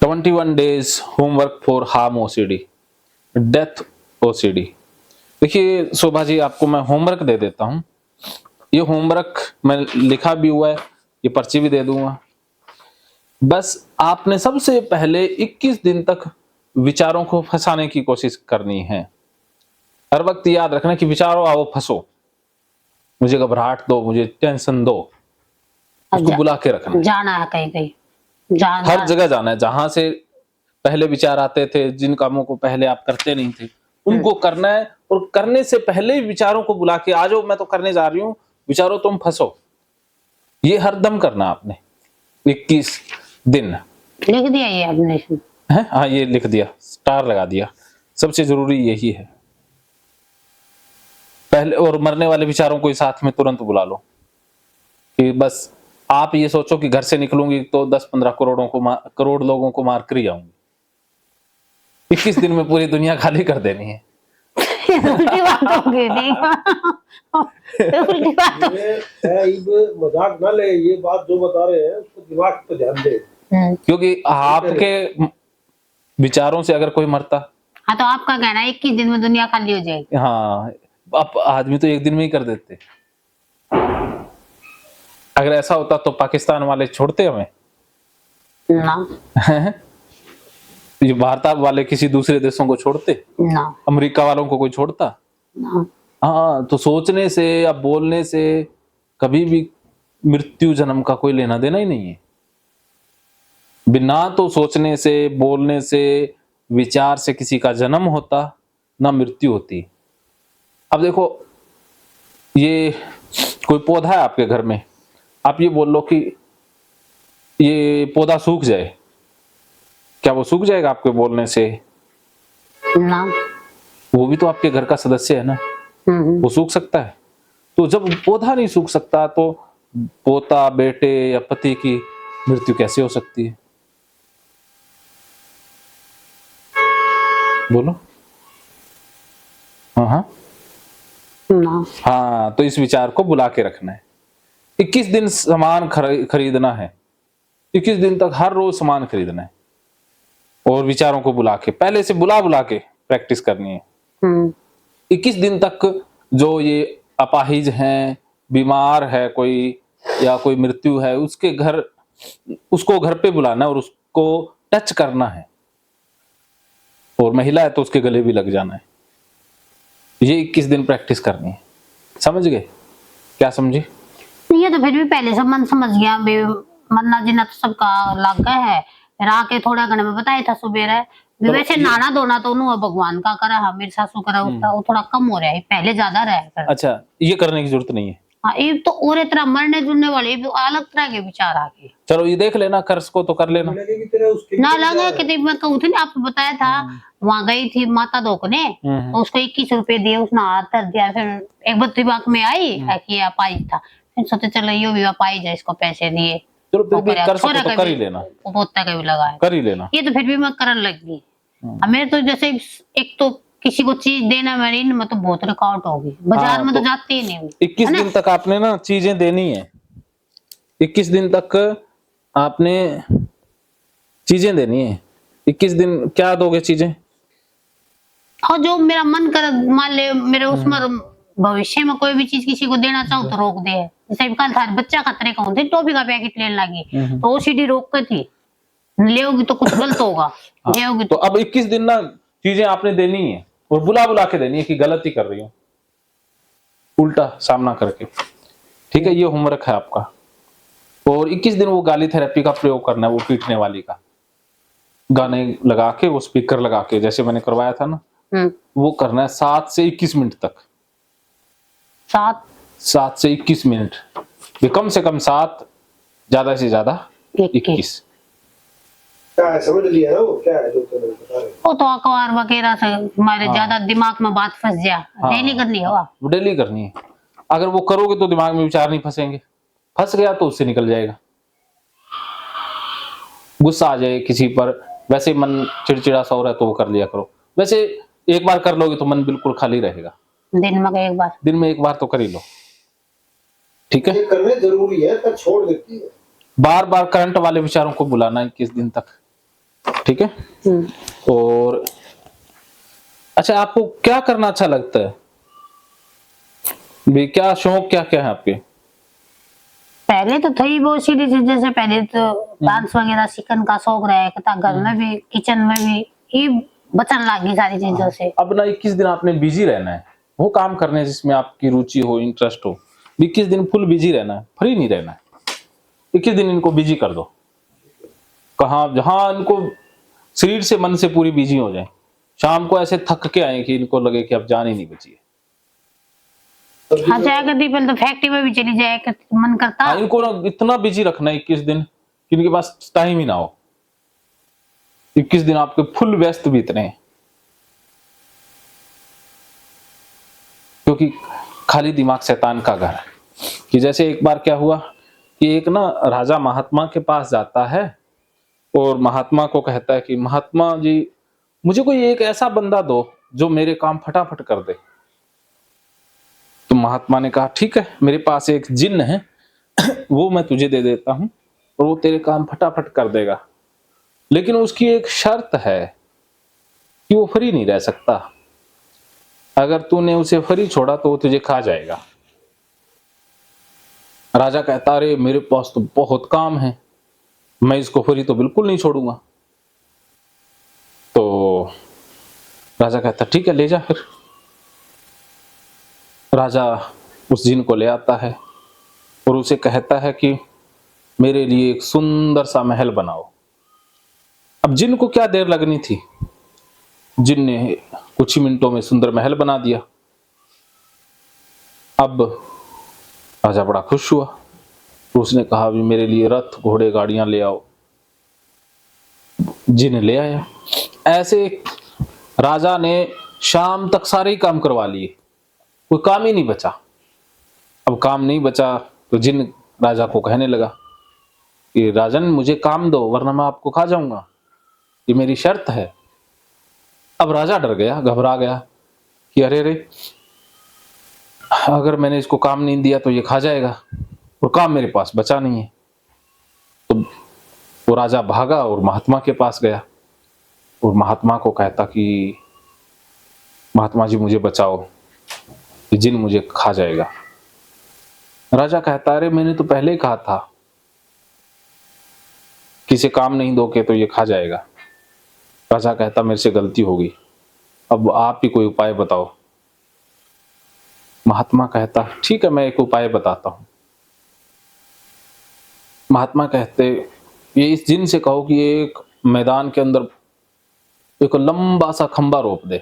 21 days homework for harm OCD, death OCD. देखिए शोभा जी, आपको मैं होमवर्क दे देता हूं। ये होमवर्क मैं लिखा भी हुआ है, ये पर्ची भी दे दूंगा। बस आपने सबसे पहले 21 दिन तक विचारों को फंसाने की कोशिश करनी है। हर वक्त याद रखना कि विचारों आओ फंसो, मुझे घबराहट दो, मुझे टेंशन दो, उसको बुला के रखना है। जाना है कहीं कहीं, हर जगह जाना है। जहां से पहले विचार आते थे, जिन कामों को पहले आप करते नहीं थे, उनको करना है। और करने से पहले ही विचारों को बुला के, आ जाओ मैं तो करने जा रही हूं, विचारों तुम फंसो। ये हरदम करना आपने 21 दिन। लिख दिया ये आपने है? हाँ, ये लिख दिया, स्टार लगा दिया। सबसे जरूरी यही है पहले। और मरने वाले विचारों को साथ में तुरंत बुला लो कि बस आप ये सोचो कि घर से निकलूंगी तो 10-15 करोड़ लोगों को मार कर ही आऊंगी। 21 दिन में पूरी दुनिया खाली कर देनी है। उल्टी बात होगी, उल्टी बात हो। ये मजाक ना ले, ये बात जो बता रहे हैं उसको दिमाग पे ध्यान दे। क्योंकि आपके विचारों से अगर कोई मरता। हाँ, तो आपका कहना है 21 दिन में दुनिया खाली हो जाएगी। हाँ, अब आदमी तो एक दिन में ही कर देते। अगर ऐसा होता तो पाकिस्तान वाले छोड़ते हमें ना। ये भारत वाले किसी दूसरे देशों को छोड़ते? ना। अमेरिका वालों को कोई छोड़ता? ना। हाँ, तो सोचने से या बोलने से कभी भी मृत्यु जन्म का कोई लेना देना ही नहीं है। बिना तो सोचने से, बोलने से, विचार से किसी का जन्म होता ना मृत्यु होती। अब देखो, ये कोई पौधा है आपके घर में, आप ये बोल लो कि ये पौधा सूख जाए, क्या वो सूख जाएगा आपके बोलने से? ना। वो भी तो आपके घर का सदस्य है ना, वो सूख सकता है? तो जब पौधा नहीं सूख सकता तो पोता, बेटे या पति की मृत्यु कैसे हो सकती है? बोलो। हाँ, ना। हाँ, तो इस विचार को बुला के रखना है। 21 दिन सामान खरीदना है। 21 दिन तक हर रोज सामान खरीदना है और विचारों को बुला के, पहले से बुला के प्रैक्टिस करनी है। 21 दिन तक जो ये अपाहिज हैं, बीमार है कोई या कोई मृत्यु है, उसको घर पे बुलाना है और उसको टच करना है। और महिला है तो उसके गले भी लग जाना है। ये 21 दिन प्रैक्टिस करनी है। समझ गए? क्या समझे? ये तो फिर भी पहले से मन समझ गया, मरना जीना तो सबका लग गया है। फिर आके थोड़ा घने में बताया था सुबह वैसे नहाना धोना तो उन्होंने भगवान का करा है, मेरी सासू करा उसका, वो थोड़ा कम हो रहा है, पहले ज्यादा रहा है। अच्छा, ये करने की जरूरत नहीं है। हाँ, ये तो और तरह मरने जुड़ने वाले अलग तरह के विचार आगे। चलो ये देख लेना, कर्ज को तो कर लेना। ना लगा कि मैं कहूँ थी ना, आपको बताया था, वहां गई थी माता धोकने, तो उसको 21 रुपए दिए, उसने हाथ धर दिया। फिर एक बार दिमाग में आई कि अपाइज था, फिर सोचे चलो ये भी अपाइज है, इसको पैसे दिए। चलो फिर भी कर सको तो कर ही लेना, पोता का भी लगा कर ही लेना। ये तो फिर भी मैं करने लगी। मेरे तो जैसे एक तो किसी को चीज देना में तो बहुत रिकॉर्ड होगी, बाजार में तो जाते ही नहीं। 21 दिन तक आपने ना चीजें देनी है। 21 दिन तक आपने चीजें देनी है। 21 दिन क्या दोगे चीजें? और जो मेरा मन कर, मान ले मेरे उसमें भविष्य में कोई भी चीज किसी को देना चाहो तो रोक दे। जैसे कल था बच्चा खतरे का होते, टॉफी का पैकेट लेने लगी तो ओसीडी रोक कर थी, लेओगी तो कुछ गलत होगा। लेओगी तो अब 21 दिन ना चीजें आपने देनी है और बुला के देनी है कि गलत ही कर रही हूँ, उल्टा सामना करके। ठीक है, ये होमवर्क है आपका। और 21 दिन वो गाली थेरेपी का प्रयोग करना है, वो पीटने वाली का, गाने लगा के, वो स्पीकर लगा के, जैसे मैंने करवाया था ना, वो करना है 7 से 21 मिनट तक। 7 से 21 मिनट, कम से कम 7, ज्यादा से ज्यादा 21। क्या समझ लिया ना, वो क्या है जो बता रहे? वो तो अखबार वगैरह से हमारे ज्यादा दिमाग में बात फंस जा। डेली करनी है, वो डेली करनी है। अगर वो करोगे तो दिमाग में विचार नहीं फंसेंगे, फंस गया तो उससे निकल जाएगा। गुस्सा आ जाए किसी पर, वैसे मन चिड़चिड़ा सा हो रहा है तो वो कर लिया करो। वैसे एक बार कर लोगे तो मन बिल्कुल खाली रहेगा। दिन में एक बार तो कर ही लो। ठीक है, ये करने जरूरी है, पर छोड़ देती है। बार बार करंट वाले विचारों को बुलाना 21 दिन तक। ठीक है। और अच्छा, आपको क्या करना अच्छा लगता है भी, क्या शौक क्या क्या है आपके? पहले तो थी बहुत सी चीजें, जैसे पहले तो डांस वगैरह सीखने का शौक रहा था, घर में भी किचन में भी, ये बचन लगी सारी चीजों से। अब ना 21 दिन आपने बिजी रहना है, वो काम करने जिसमें आपकी रुचि हो, इंटरेस्ट हो। 21 दिन फुल बिजी रहना है, फ्री नहीं रहना है। 21 दिन इनको बिजी कर दो, कहाँ जहां इनको शरीर से मन से पूरी बिजी हो जाए। शाम को ऐसे थक के आए कि इनको लगे कि अब जान ही नहीं बची है। हाँ, जाया करती पहले तो फैक्ट्री में भी चली जाए मन करता। हाँ, इनको ना इतना बिजी रखना है 21 दिन कि इनके पास टाइम ही ना हो। 21 दिन आपके फुल व्यस्त बीतने हैं, क्योंकि खाली दिमाग शैतान का घर है। कि जैसे एक बार क्या हुआ कि एक ना राजा महात्मा के पास जाता है और महात्मा को कहता है कि महात्मा जी, मुझे कोई एक ऐसा बंदा दो जो मेरे काम फटाफट कर दे। तो महात्मा ने कहा ठीक है, मेरे पास एक जिन्न है, वो मैं तुझे दे देता हूं और वो तेरे काम फटाफट कर देगा, लेकिन उसकी एक शर्त है कि वो फ्री नहीं रह सकता। अगर तूने उसे फ्री छोड़ा तो वो तुझे खा जाएगा। राजा कहता अरे मेरे पास तो बहुत काम है, मैं इसको फ्री तो बिल्कुल नहीं छोड़ूंगा। तो राजा कहता ठीक है, ले जा फिर। राजा उस जिन को ले आता है और उसे कहता है कि मेरे लिए एक सुंदर सा महल बनाओ। अब जिन को क्या देर लगनी थी, जिन ने कुछ ही मिनटों में सुंदर महल बना दिया। अब राजा बड़ा खुश हुआ, तो उसने कहा भी मेरे लिए रथ घोड़े गाड़ियां ले आओ। जिन ले आया। ऐसे राजा ने शाम तक सारे ही काम करवा लिए, कोई काम ही नहीं बचा। अब काम नहीं बचा तो जिन राजा को कहने लगा कि राजन मुझे काम दो वरना मैं आपको खा जाऊंगा, ये मेरी शर्त है। अब राजा डर गया, घबरा गया कि अरे रे, अगर मैंने इसको काम नहीं दिया तो ये खा जाएगा और काम मेरे पास बचा नहीं है। तो वो राजा भागा और महात्मा के पास गया और महात्मा को कहता कि महात्मा जी मुझे बचाओ, ये जिन मुझे खा जाएगा। राजा कहता अरे मैंने तो पहले ही कहा था किसी काम नहीं दोगे तो ये खा जाएगा। राजा कहता मेरे से गलती हो गई, अब आप ही कोई उपाय बताओ। महात्मा कहता ठीक है, मैं एक उपाय बताता हूं। महात्मा कहते ये इस जिन से कहो कि एक मैदान के अंदर एक लंबा सा खंबा रोप दे।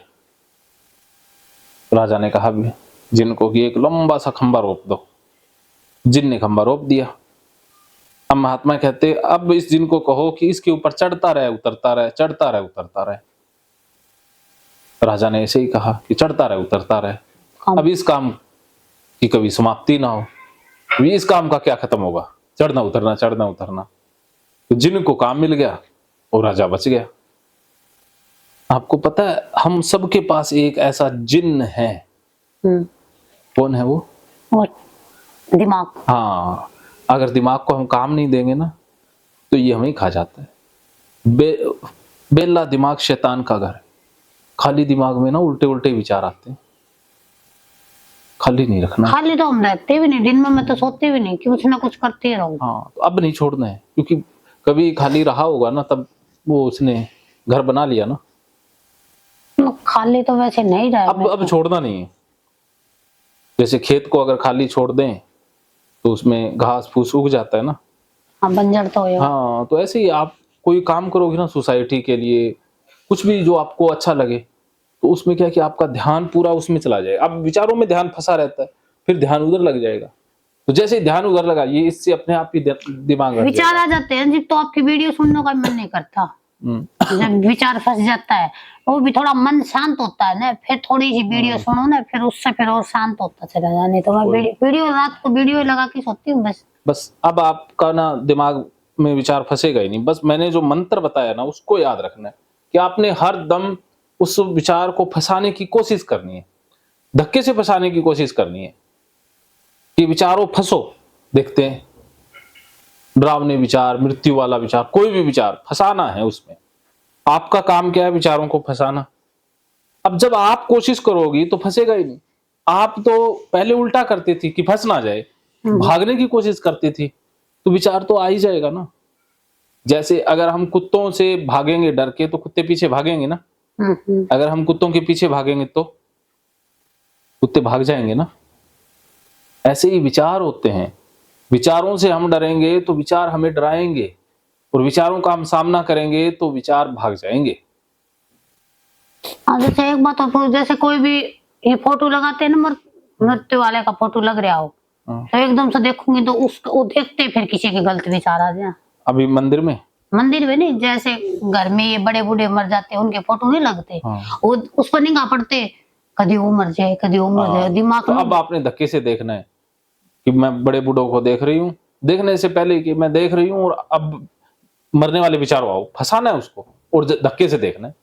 राजा ने कहा भी जिन को कि एक लंबा सा खंबा रोप दो। जिन ने खंबा रोप दिया। अब महात्मा कहते अब इस जिन को कहो कि इसके ऊपर चढ़ता रहे उतरता रहे, चढ़ता रहे उतरता रहे। राजा ने ऐसे ही कहा कि चढ़ता रहे उतरता रहे। अब इस काम की कभी समाप्ति ना हो, इस काम का क्या खत्म होगा, चढ़ना उतरना चढ़ना उतरना। तो जिन को काम मिल गया और राजा बच गया। आपको पता है हम सबके पास एक ऐसा जिन्न है। कौन है वो? दिमाग। हाँ, अगर दिमाग को हम काम नहीं देंगे ना तो ये हमें खा जाता है। बेला दिमाग शैतान का घर है। खाली दिमाग में ना उल्टे उल्टे विचार आते हैं, खाली नहीं रखना। खाली तो हम रहते भी नहीं, दिन में मैं तो सोते भी नहीं कि कुछ ना कुछ करते ही रहूं। हाँ, तो अब नहीं छोड़ना है, क्योंकि कभी खाली रहा होगा ना तब वो उसने घर बना लिया ना। खाली तो वैसे नहीं रहा। अब छोड़ना नहीं है। जैसे खेत को अगर खाली छोड़ दें तो उसमें घास फूस उग जाता है ना। हाँ, बंजर तो हो। हाँ, तो ऐसे ही आप कोई काम करोगे ना सोसाइटी के लिए, कुछ भी जो आपको अच्छा लगे, तो उसमें क्या है कि आपका ध्यान पूरा उसमें चला जाएगा। अब विचारों में ध्यान फंसा रहता है, फिर ध्यान उधर लग जाएगा। तो जैसे ध्यान उधर लगा, ये इससे अपने आप ही दिमाग विचार आ जाते हैं जब तो आपकी वीडियो सुनने का मन नहीं करता। जब विचार फंस जाता है वो भी थोड़ा मन शांत होता है ना, फिर थोड़ी सी वीडियो सुनो ना, फिर उससे फिर और शांत होता चला जाने। तो मैं वीडियो रात को वीडियो लगा के सोती हूँ बस। अब आपका ना दिमाग में विचार फंसेगा ही नहीं। बस मैंने जो मंत्र बताया ना उसको याद रखना है कि आपने हर दम उस विचार को फंसाने की कोशिश करनी है, धक्के से फंसाने की कोशिश करनी है कि विचारों फंसो। देखते हैं डरावने विचार, मृत्यु वाला विचार, कोई भी विचार फंसाना है उसमें। आपका काम क्या है? विचारों को फंसाना। अब जब आप कोशिश करोगी तो फंसेगा ही नहीं। आप तो पहले उल्टा करती थी कि फंस ना जाए, भागने की कोशिश करती थी, तो विचार तो आ ही जाएगा ना। जैसे अगर हम कुत्तों से भागेंगे डर के, तो कुत्ते पीछे भागेंगे ना। अगर हम कुत्तों के पीछे भागेंगे तो कुत्ते भाग जाएंगे ना। ऐसे ही विचार होते हैं। विचारों से हम डरेंगे तो विचार हमें डराएंगे, और विचारों का हम सामना करेंगे तो विचार भाग जाएंगे। हाँ, जैसे एक बात और, जैसे कोई भी ये फोटो लगाते हैं ना, मृत्यु वाले का फोटो लग रहा हो, तो एकदम से देखूंगी तो उसको देखते फिर किसी के गलत विचार आ जाए। अभी मंदिर में नहीं, जैसे घर में ये बड़े बूढ़े मर जाते हैं, उनके फोटो नहीं लगते, वो उस पर निगाह पड़ते, कभी वो मर जाए, कभी वो मर जाए, दिमाग तो में। अब आपने धक्के से देखना है कि मैं बड़े बूढ़ों को देख रही हूँ, देखने से पहले कि मैं देख रही हूँ, और अब मरने वाले विचारों आओ, फंसाना है उसको और धक्के से देखना है।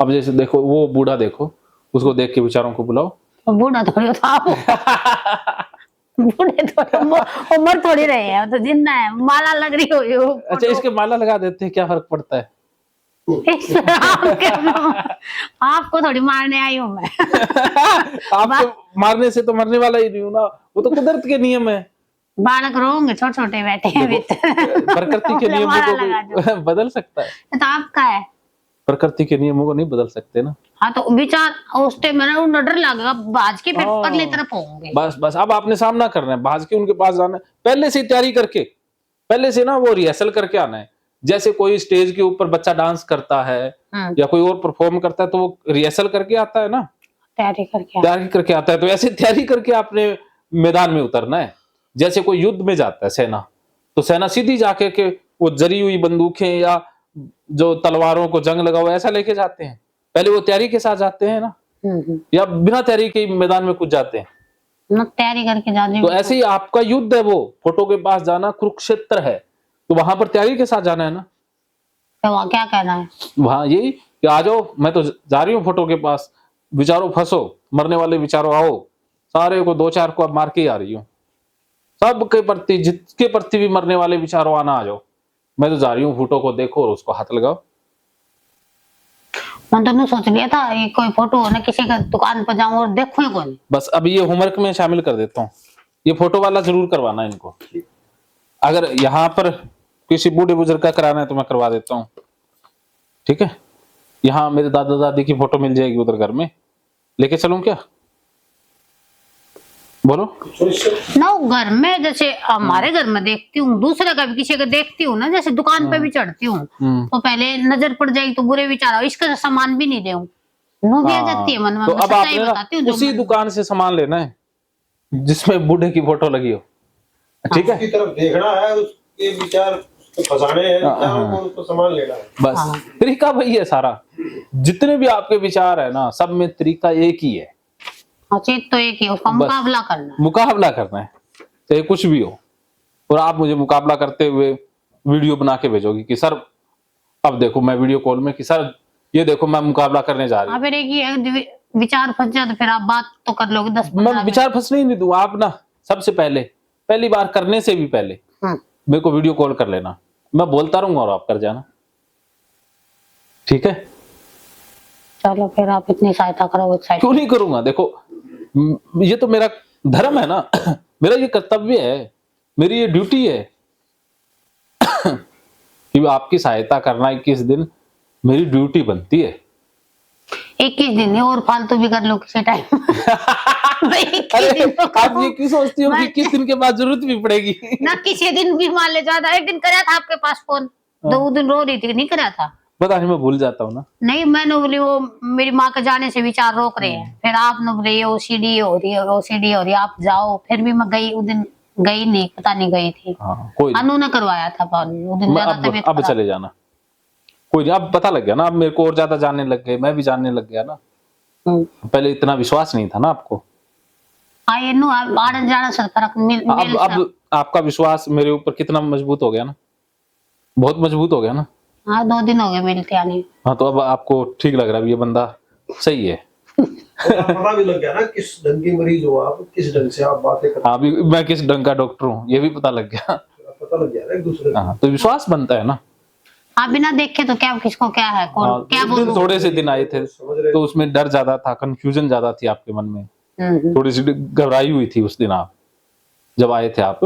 अब जैसे देखो वो बूढ़ा, देखो उसको देख के विचारों को बुलाओ। बूढ़ा थोड़ी होता वो। बूढ़े थोड़ी, उम्र थोड़ी रहे हैं, तो जिंदा है, माला लग रही हो यो। अच्छा, इसके माला लगा देते हैं, क्या फर्क पड़ता है? आपको थोड़ी मारने आई हूँ मैं। आपको मारने से तो मरने वाला ही नहीं हूं ना, वो तो कुदरत के नियम है। बालक रोंगे, छोटे छोटे बैठे हैं प्रकृति के नियमों को बदल सकता है? तो आपका है, प्रकृति के नियमों को नहीं बदल सकते ना। हाँ, तो विचार उस टाइम में डर लगेगा, भाज के फिर अगले तरफ होंगे। बस अब आपने सामना करना है, भाज के उनके पास जाना है, पहले से तैयारी करके, पहले से ना वो रिहर्सल करके आना है। जैसे कोई स्टेज के ऊपर बच्चा डांस करता है या कोई और परफॉर्म करता है, तो वो रिहर्सल करके आता है ना, तैयारी करके आता है। तो ऐसे तैयारी करके आपने मैदान में उतरना है। जैसे कोई युद्ध में जाता है सेना, तो सेना सीधी जाके के वो जरी हुई बंदूकें या जो तलवारों को जंग लगा हुआ ऐसा लेके जाते हैं। पहले वो तैयारी के साथ जाते हैं ना, या बिना तैयारी के मैदान में कूद जाते हैं? तैयारी करके जाते। तो ऐसे ही आपका युद्ध है, वो फोटो के पास जाना कुरुक्षेत्र है, तो वहां पर तैयारी के साथ जाना है ना। तो वहां क्या कहना है? वहां यही कि आ जाओ, मैं तो जा रही हूँ फोटो के पास, विचारों फंसो, मरने वाले विचारों आओ, सारे को दो चार को अब मार के ही आ रही हूँ, सबके प्रति, जिसके प्रति भी मरने वाले विचारों आना, आ जाओ, मैं तो जा रही हूँ, फोटो को देखो और उसको हाथ लगाओ। मैं तो सोच लिया था ये कोई फोटो हो ना, किसी का दुकान पर जाऊं और देखूं कौन। बस अभी ये होमवर्क में शामिल कर देता हूँ, ये फोटो वाला जरूर करवाना है इनको। अगर यहाँ पर किसी बूढ़े बुजुर्ग का कराना है तो मैं करवा देता हूँ, ठीक है। यहाँ मेरे दादा दादी की फोटो मिल जाएगी उधर घर में, लेके चलूं क्या? बोलो ना, घर में जैसे हमारे घर में देखती हूँ, दूसरे का भी किसी का देखती हूँ ना, जैसे दुकान पे भी चढ़ती हूँ तो पहले नजर पड़ जाएगी तो बुरे विचार, इसका सामान भी नहीं दूं, वो भी आ जाती है मन में। तो अब आपने उसी दुकान से सामान लेना है जिसमें बूढ़े की फोटो लगी हो, ठीक है। उसकी तरफ देखना है, उसके विचार फंसाने हैं, विचारों को उसको सामान लेना है। बस तरीका वही है सारा। जितने भी आपके विचार है ना, सब में तरीका एक ही है, चीज तो एक ही, उसका मुकाबला करना है। मुकाबला करना है, चाहे कुछ भी हो। और आप मुझे मुकाबला करते हुए वीडियो बना के भेजोगी कि सर अब देखो, मैं वीडियो कॉल में कि सर ये देखो मैं मुकाबला करने जा रही हूँ। फिर एक विचार फंस जाए तो फिर आप बात तो कर लोगे 10-15 मैं विचार फंसने ही नहीं दूं। आप ना सबसे पहली बार करने से भी पहले मेरे को वीडियो कॉल कर लेना, मैं बोलता रहूंगा और आप कर जाना, ठीक है। चलो फिर आप इतनी सहायता करोगे। क्यों नहीं करूंगा? देखो ये तो मेरा धर्म है ना, मेरा ये कर्तव्य है, मेरी ये ड्यूटी है कि आपकी सहायता करना 21 दिन मेरी ड्यूटी बनती है। 21 दिन नहीं, और फालतू भी कर लो किसी टाइम। अरे आप ये क्यों सोचती हो कि 21 दिन के बाद जरूरत भी पड़ेगी? ना किसी दिन भी मान ले जाता, एक दिन कराया था आपके पास फोन, 2 दिन रो रही थी, नहीं कराया था। पता नहीं, मैं भूल जाता हूँ ना। नहीं, मैंने बोली वो मेरी माँ के जाने से विचार रोक रहे हैं, फिर आपने बोले ओसीडी हो रही है, आप जाओ, फिर भी मैं गई, उस दिन गई नहीं, पता नहीं गई थी। कोई अनु ने करवाया था उस दिन, ज्यादा तबीयत अब चले जाना, कोई नहीं, अब पता लग गया ना, अब मेरे को और ज्यादा जानने लग गए, मैं भी जानने लग गया ना। पहले इतना विश्वास नहीं था ना आपको। आने जाने से फर्क अब आपका विश्वास मेरे ऊपर कितना मजबूत हो गया ना, बहुत मजबूत हो गया ना। हाँ, 2 दिन हो गए मिलते आने। हाँ, तो अब आपको ठीक लग रहा है, ये बंदा सही है। पता भी लग गया ना किस ढंग की मरीज हो आप, किस ढंग से आप बातें करते। हाँ, मैं किस ढंग का डॉक्टर हूँ ये भी पता लग गया। पता लग गया ना एक दूसरे को। हाँ, तो विश्वास बनता है ना। आप बिना देखे तो क्या किसको क्या है कौन हाँ, क्या उस दिन बोलूं। थोड़े से दिन आए थे समझ रहे तो उसमें डर ज्यादा था, कंफ्यूजन ज्यादा थी आपके मन में, हम्म। थोड़ी सी घबराई हुई थी उस दिन आप जब आए थे आप।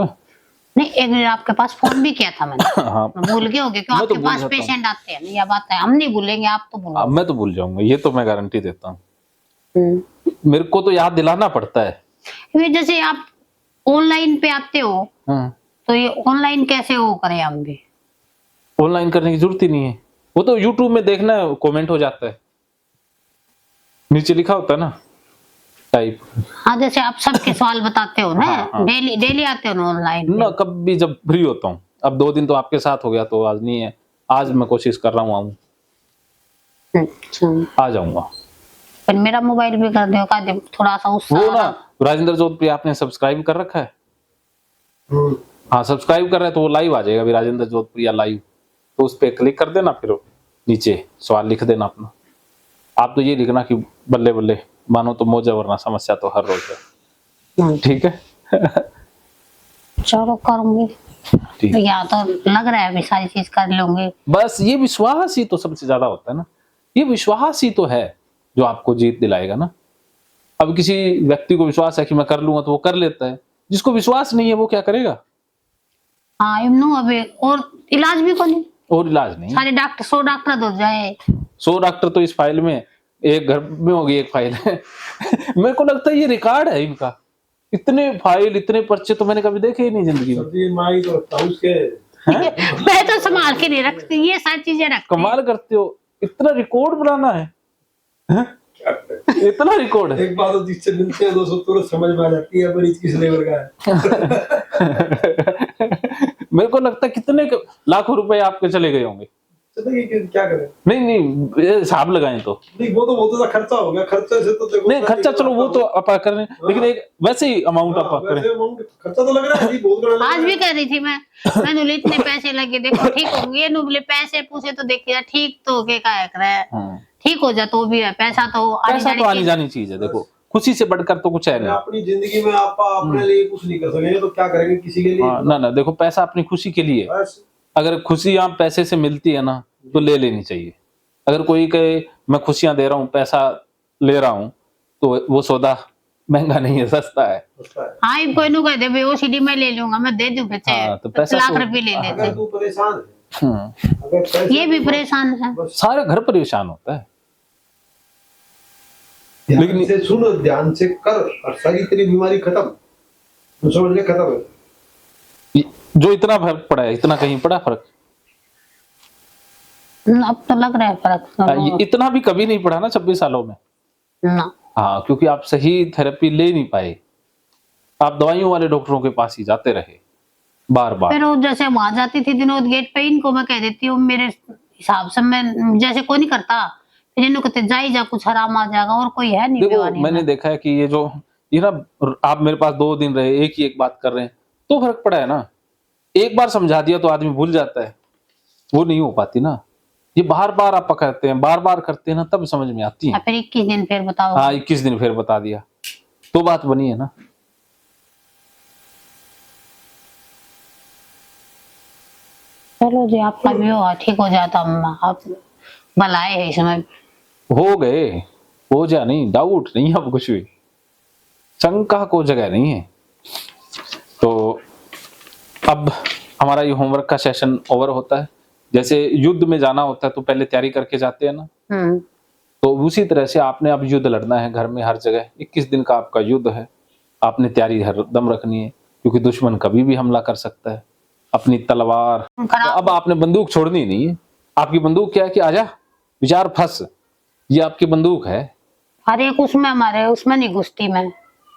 नहीं एक दिन आपके पास फोन भी किया था मैंने, हाँ, भूल गए होगे क्यों मैं तो आपके भूल पास जाता हूँ। पेशेंट आते हैं ना, यह बात है, हम नहीं भूलेंगे, आप तो अब भूलोगे। मैं तो भूल जाऊंगा, ये तो मैं गारंटी देता हूँ। हम्म। मेरे को तो याद दिलाना पड़ता है। ये जैसे आप ऑनलाइन पे आते हो हाँ, तो ये ऑनलाइन कैसे वो करें हम भी। ऑनलाइन करने की जरूरत ही नहीं है, वो तो यूट्यूब में देखना है, कमेंट हो जाता है, नीचे लिखा होता है ना टाइप। हाँ जैसे आप सबके सवाल बताते हो ना, हाँ, हाँ। डेली डेली आते हो ना ऑनलाइन ना कभी जब फ्री होता हूँ, अब 2 दिन तो आपके साथ हो गया तो आज नहीं है, आज मैं कोशिश कर रहा हूँ आऊं, अच्छा आ जाऊंगा। फिर मेरा मोबाइल भी कर दो का दे, थोड़ा सा वो उत्साह। ना राजेंद्र जोधपुरी आपने सब्सक्राइब कर रखा है? हाँ सब्सक्राइब कर रहे हैं तो वो लाइव आ जाएगा अभी, राजेंद्र जोधपुरी लाइव, तो उस पर क्लिक कर देना, फिर नीचे सवाल लिख देना अपना। आप तो ये लिखना कि बल्ले बल्ले मानो तो मौजा वरना समस्या तो हर रोज है, ठीक है? चलो करूंगी, ठीक। या तो लग रहा है अभी सारी चीज कर लूंगी। बस ये विश्वास ही तो सबसे ज्यादा होता है ना, ये विश्वास ही तो है जो आपको जीत दिलाएगा ना। अब किसी व्यक्ति को विश्वास है कि मैं कर लूंगा तो वो कर लेता है, जिसको विश्वास नहीं है वो क्या करेगा? हाँ इम्नू अभी और इलाज भी को नहीं, और इलाज नहीं। सारे डॉक्टर 100 डॉक्टर दो जाए। 100 डॉक्टर तो इस फाइल में, एक घर में होगी एक फाइल है। मेरे को लगता है ये रिकॉर्ड है इनका, इतने फाइल इतने पर्चे तो मैंने कभी देखे ही नहीं जिंदगी में। सब्जी माई तो ताऊस के मैं तो संभाल के नहीं रखती, ये सारी चीजें रखती। कमाल करते हो, इतना रिकॉर्ड बनाना है, हैं? इतना रिकॉर्ड है। एक बात तो जिससे मिलते हैं दोस्तों तुरंत समझ में आ जाती है मरीज किस लेवल का है। मेरे को लगता है कितने लाखों रुपए आपके चले गए होंगे। चलिए क्या करें, नहीं ये हिसाब लगाएं तो नहीं वो तो खर्चा हो गया, खर्चे से तो देखो नहीं, खर्चा चलो वो तो आप कर रहे हैं, लेकिन एक वैसे ही अमाउंट आप करें। वैसे amount खर्चा तो लग रहा है जी, बहुत बड़ा लग आज रहा भी है। कह रही थी मैं नुले इतने पैसे लगे, देखो ठीक होंगे, ये नुबले पैसे पूछे तो देखिए ठीक तो के का कर रहा है, हाँ। ठीक हो जा तो भी है, पैसा तो आनी पैसा तो जानी आनी चीज। जानी चीज है, देखो खुशी से बढ़कर तो कुछ है मैं नहीं। अपनी जिंदगी में आप अपने लिए कुछ नहीं कर सकेंगे तो क्या करेंगे किसी के लिए। हाँ, ना देखो पैसा अपनी खुशी के लिए, बस अगर खुशी आप पैसे से मिलती है ना तो ले लेनी चाहिए। अगर कोई कहे मैं खुशियां दे रहा हूँ पैसा ले रहा हूँ तो वो सौदा महंगा नहीं है, सस्ता है। होता है। हाँ इब कोई नु कह दे भाई ओसीडी में ले लूंगा, मैं दे दूं बच्चे हाँ, तो पैसा लाख तो- रुपए ले अगर लेते। तू परेशान है, अगर पैसे ये भी परेशान है। बस सारे घर परेशान होता है। ध्यान लेकिन- से सुन, ध्यान से कर और सारी तेरी बीमारी खत्म, तो समझ ले खत्म है। जो इतना फर्क पड़ा है, इतना कहीं पड़ा फर्क? अब तो लग रहा है फर्क ये इतना भी कभी नहीं पड़ा ना 26 सालों में। ना। हाँ, क्योंकि आप सही थेरेपी ले नहीं पाए, आप दवाइयों वाले डॉक्टरों के पास ही जाते रहे बार बार। फिर वो जैसे वहां जाती थी विनोद गेट पे, इनको मैं कह देती हूँ मेरे हिसाब से, मैं जैसे कोई नहीं करता, फिर इनको कहते जा ही जा कुछ आराम आ जाएगा, और कोई है नहीं देखो बेवानी मैंने में। देखा है कि ये ना आप मेरे पास 2 दिन रहे, एक ही एक बात कर रहे हैं तो फर्क पड़ा है ना। एक बार समझा दिया तो आदमी भूल जाता है, वो नहीं हो पाती ना। ये बार बार आप पकड़ते हैं, बार बार करते हैं ना, तब समझ में आती है। फिर 21 दिन फिर बताओ। हाँ 21 दिन फिर बता दिया तो बात बनी है ना। चलो जी आपका भी हो ठीक हो जाता, आप भलाए है इसमें। हो गए, हो जा नहीं, डाउट नहीं अब कुछ भी, शंका को जगह नहीं है। तो अब हमारा ये होमवर्क का सेशन ओवर होता है। जैसे युद्ध में जाना होता है तो पहले तैयारी करके जाते हैं ना, तो उसी तरह से आपने अब युद्ध लड़ना है घर में हर जगह। 21 दिन का आपका युद्ध है, आपने तैयारी हर दम रखनी है क्योंकि दुश्मन कभी भी हमला कर सकता है। अपनी तलवार, तो अब आपने बंदूक छोड़नी नहीं है। आपकी बंदूक क्या है कि आजा विचार फंस, ये आपकी बंदूक है। हर एक उसमें हमारे उसमें नहीं घुसती मैं,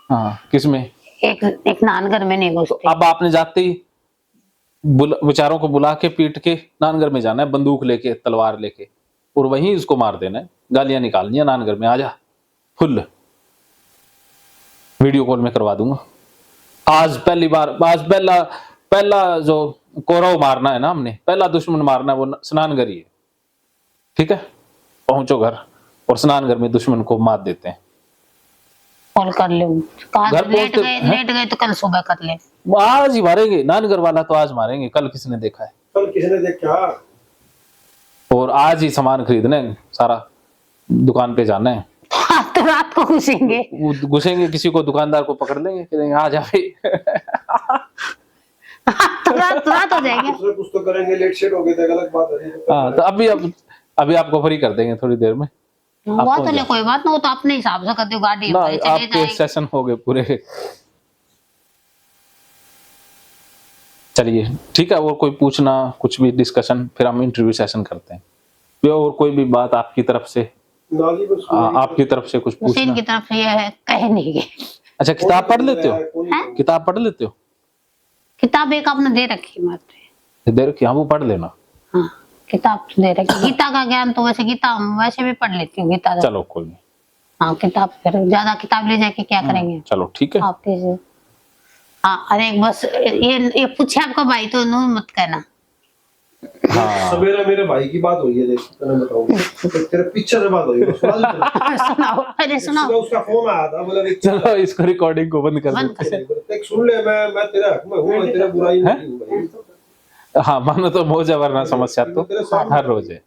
हाँ किसमें? एक नानगर में नहीं तो घुसती। अब आपने जाते ही विचारों को बुला के पीट के नानगर में जाना है, बंदूक लेके तलवार लेके, और वहीं उसको मार देना है। गालियां निकालनी है नानगर में, आजा फुल वीडियो कॉल में करवा दूंगा। आज पहली बार, आज पहला जो कौरव मारना है ना, हमने पहला दुश्मन मारना है वो स्नानगर ही है। ठीक है, पहुंचो घर और स्नानगर में दुश्मन को मार देते हैं। कॉल कर ले, घर लेट पहुंचते- गए तो कल सुबह कर ले। आज ही मारेंगे नानगर वाला, तो आज मारेंगे, कल किसने देखा है? कल किसने देखा? और आज ही सामान खरीदना है, सारा दुकान पे जाना है। तो रात को घुसेंगे। वो घुसेंगे, किसी को दुकानदार को पकड़ लेंगे, कहेंगे आ जा भाई। तो रात हो जाएगा। दूसरे कुछ तो करेंगे, लेट शेट हो गए थे, गलत बात है। हाँ, तो अभी आपको फ्री कर देंगे थोड़ी देर में। वो तो ले कोई बात ना, वो तो अपने हिसाब से करते हो, गाड़ी ना हमारी चले आपके जाएगी। सेशन हो गए पूरे। चलिए ठीक है, और कोई पूछना कुछ भी डिस्कशन, फिर हम इंटरव्यू सेशन करते हैं। फिर और कोई भी बात आपकी तरफ से, नाली बस आपकी तरफ से कुछ हुसैन पूछना? की तरफ से ये है, कह नहीं गए। अच्छा, किताब पढ़ लेते हो? हैं? किताब पढ़ लेते हो? किताब एक आपने दे रखी मात्र। देर की, हाँ वो पढ़ लेना। हाँ, किताब दे रखी। गीता का ज्ञान तो वैसे गीता वैसे भी पढ़ लेती हूँ, गीता तो। चलो कोई नहीं। हाँ, किताब फिर ज्यादा किताब ले जाके क्या करेंगे चलो ठीक है। आपके से। हाँ, अरे बस ये पूछे आपका भाई तो नो मत कहना। हाँ सवेरे मेरे भाई की बात हुई है, देख मैं बताऊं। तेरे पिक्चर में बात हुई है, सुना दे तेरे। सुनाओ, अरे सुनाओ। सुबह उसका फोन आया था, बोला देख चलो इसको रिकॉर्डिंग को बंद कर बंद देते हैं। देख सुन ले, मैं तेरे हक में हूं, मैं तेरा बुराई नहीं हूं भाई। हाँ, मानो तो मौज वरना समस्या तो तेरे सामने हर रोज है।